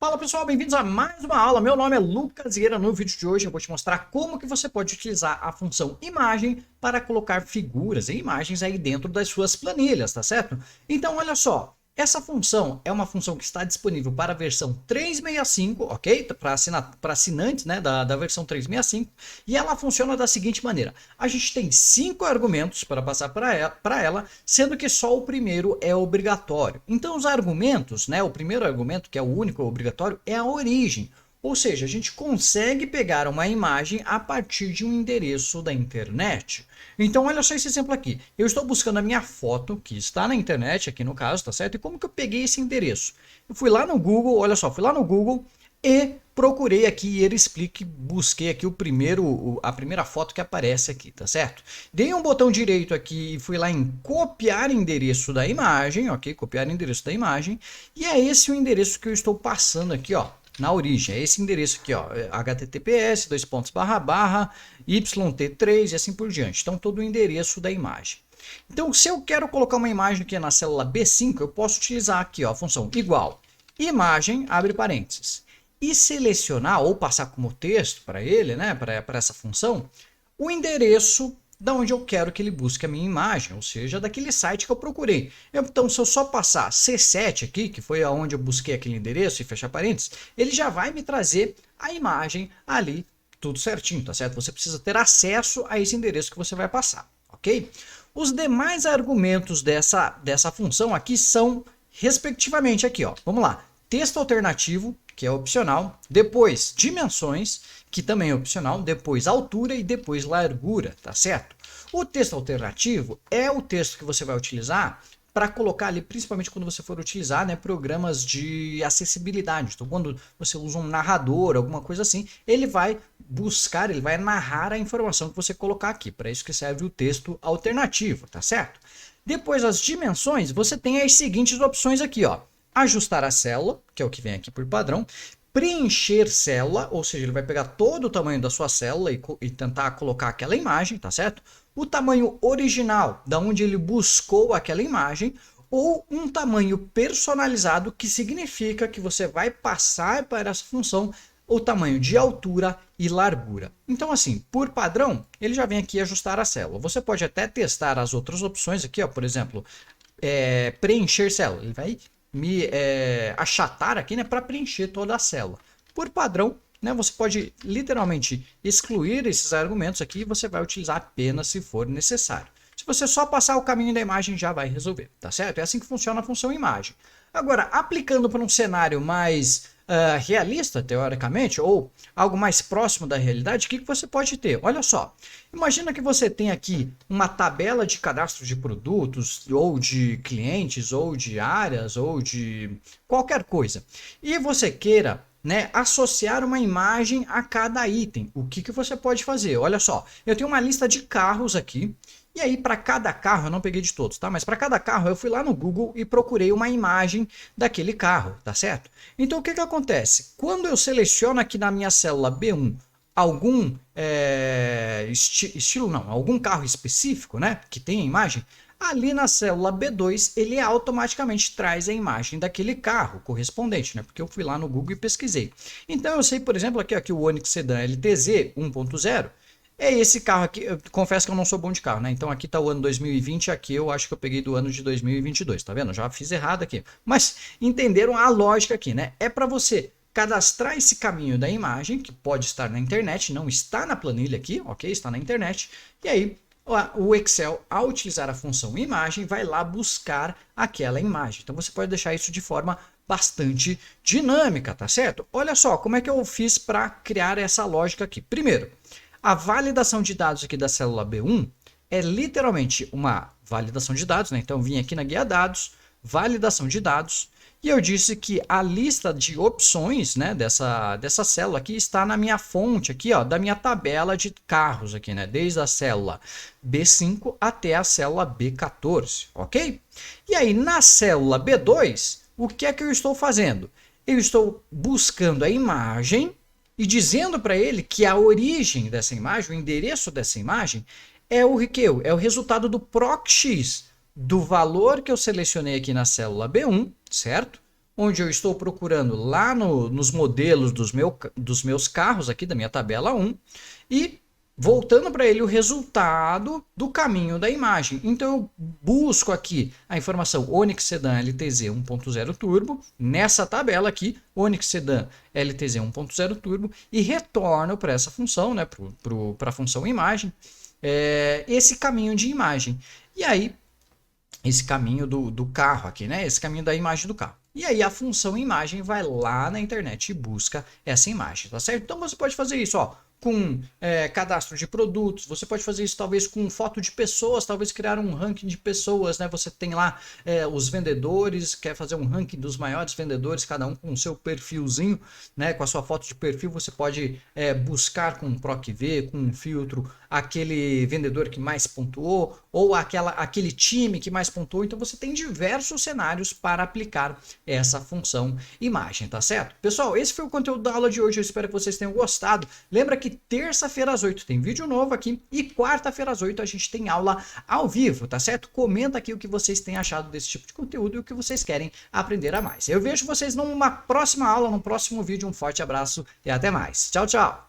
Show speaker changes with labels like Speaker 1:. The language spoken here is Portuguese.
Speaker 1: Fala pessoal, bem-vindos a mais uma aula. Meu nome é Lucas Vieira. No vídeo de hoje eu vou te mostrar como que você pode utilizar a função imagem para colocar figuras e imagens aí dentro das suas planilhas, tá certo? Então olha só, essa função é uma função que está disponível para a versão 365, ok? Para assinantes, né, da versão 365, e ela funciona da seguinte maneira: a gente tem 5 argumentos para passar para ela, sendo que só o primeiro é obrigatório. Então os argumentos, né, o primeiro argumento, que é o único obrigatório, é a origem. Ou seja, a gente consegue pegar uma imagem a partir de um endereço da internet. Então, olha só esse exemplo aqui. Eu estou buscando a minha foto, que está na internet, aqui no caso, tá certo? E como que eu peguei esse endereço? Eu fui lá no Google, olha só, fui lá no Google e procurei aqui Ele Explique, busquei aqui a primeira foto que aparece aqui, tá certo? Dei um botão direito aqui e fui lá em copiar endereço da imagem, ok? Copiar endereço da imagem, e é esse o endereço que eu estou passando aqui, ó, na origem. É esse endereço aqui, ó, https yt3 e assim por diante. Então todo o endereço da imagem. Então se eu quero colocar uma imagem aqui na célula B5, eu posso utilizar aqui, ó, a função igual imagem, abre parênteses, e selecionar ou passar como texto para ele, né, para essa função, o endereço da onde eu quero que ele busque a minha imagem, ou seja, daquele site que eu procurei. Então, se eu só passar C7 aqui, que foi aonde eu busquei aquele endereço, e fechar parênteses, ele já vai me trazer a imagem ali, tudo certinho, tá certo? Você precisa ter acesso a esse endereço que você vai passar, ok? Os demais argumentos dessa função aqui são, respectivamente, aqui, ó. Vamos lá. Texto alternativo, que é opcional, depois dimensões, que também é opcional, depois altura e depois largura, tá certo? O texto alternativo é o texto que você vai utilizar para colocar ali, principalmente quando você for utilizar, né, programas de acessibilidade. Então, quando você usa um narrador, alguma coisa assim, ele vai buscar, ele vai narrar a informação que você colocar aqui. Para isso que serve o texto alternativo, tá certo? Depois, as dimensões, você tem as seguintes opções aqui, ó. Ajustar a célula, que é o que vem aqui por padrão, preencher célula, ou seja, ele vai pegar todo o tamanho da sua célula e tentar colocar aquela imagem, tá certo? O tamanho original, da onde ele buscou aquela imagem, ou um tamanho personalizado, que significa que você vai passar para essa função o tamanho de altura e largura. Então, assim, por padrão, ele já vem aqui ajustar a célula. Você pode até testar as outras opções aqui, ó, por exemplo, preencher célula. Ele vai me achatar aqui, né, para preencher toda a célula. Por padrão, né, você pode literalmente excluir esses argumentos aqui e você vai utilizar apenas se for necessário. Se você só passar o caminho da imagem, já vai resolver, tá certo? É assim que funciona a função imagem. Agora, aplicando para um cenário mais realista, teoricamente, ou algo mais próximo da realidade, o que você pode ter? Olha só, imagina que você tem aqui uma tabela de cadastro de produtos, ou de clientes, ou de áreas, ou de qualquer coisa, e você queira, né, associar uma imagem a cada item. O que você pode fazer? Olha só, eu tenho uma lista de carros aqui, e aí, para cada carro, eu não peguei de todos, tá? Mas para cada carro, eu fui lá no Google e procurei uma imagem daquele carro, tá certo? Então, o que acontece? Quando eu seleciono aqui na minha célula B1 algum estilo, não, algum carro específico, né, que tem a imagem, ali na célula B2 ele automaticamente traz a imagem daquele carro correspondente, né, porque eu fui lá no Google e pesquisei. Então, eu sei, por exemplo, aqui, ó, que o Onix Sedan LTZ 1.0 é esse carro aqui. Eu confesso que eu não sou bom de carro, né? Então aqui tá o ano 2020, aqui eu acho que eu peguei do ano de 2022, tá vendo? Já fiz errado aqui. Mas entenderam a lógica aqui, né? É para você cadastrar esse caminho da imagem, que pode estar na internet, não está na planilha aqui, ok? Está na internet. E aí o Excel, ao utilizar a função imagem, vai lá buscar aquela imagem. Então você pode deixar isso de forma bastante dinâmica, tá certo? Olha só como é que eu fiz para criar essa lógica aqui. Primeiro, a validação de dados aqui da célula B1 é literalmente uma validação de dados, né? Então, eu vim aqui na guia dados, validação de dados, e eu disse que a lista de opções, né, dessa célula aqui está na minha fonte aqui, ó, da minha tabela de carros aqui, né? Desde a célula B5 até a célula B14, ok? E aí, na célula B2, o que é que eu estou fazendo? Eu estou buscando a imagem e dizendo para ele que a origem dessa imagem, o endereço dessa imagem, é o que? É o resultado do proc_x, do valor que eu selecionei aqui na célula B1, certo? onde eu estou procurando lá nos modelos dos meus carros aqui da minha tabela 1 e voltando para ele o resultado do caminho da imagem. Então eu busco aqui a informação Onix Sedan LTZ 1.0 Turbo, nessa tabela aqui, Onix Sedan LTZ 1.0 Turbo, e retorno para essa função, né, para a função imagem, esse caminho de imagem. E aí, esse caminho do carro aqui, né, esse caminho da imagem do carro. E aí a função imagem vai lá na internet e busca essa imagem, tá certo? Então você pode fazer isso, ó, com cadastro de produtos, você pode fazer isso talvez com foto de pessoas, talvez criar um ranking de pessoas, né? Você tem lá os vendedores, quer fazer um ranking dos maiores vendedores, cada um com o seu perfilzinho, né? Com a sua foto de perfil, você pode buscar com um PROC-V, com um filtro, aquele vendedor que mais pontuou, ou aquele time que mais pontuou. Então você tem diversos cenários para aplicar essa função imagem, tá certo? Pessoal, esse foi o conteúdo da aula de hoje, eu espero que vocês tenham gostado. Lembra que terça-feira às 8 tem vídeo novo aqui e quarta-feira às 8 a gente tem aula ao vivo, tá certo? Comenta aqui o que vocês têm achado desse tipo de conteúdo e o que vocês querem aprender a mais. Eu vejo vocês numa próxima aula, num próximo vídeo. Um forte abraço e até mais. Tchau, tchau!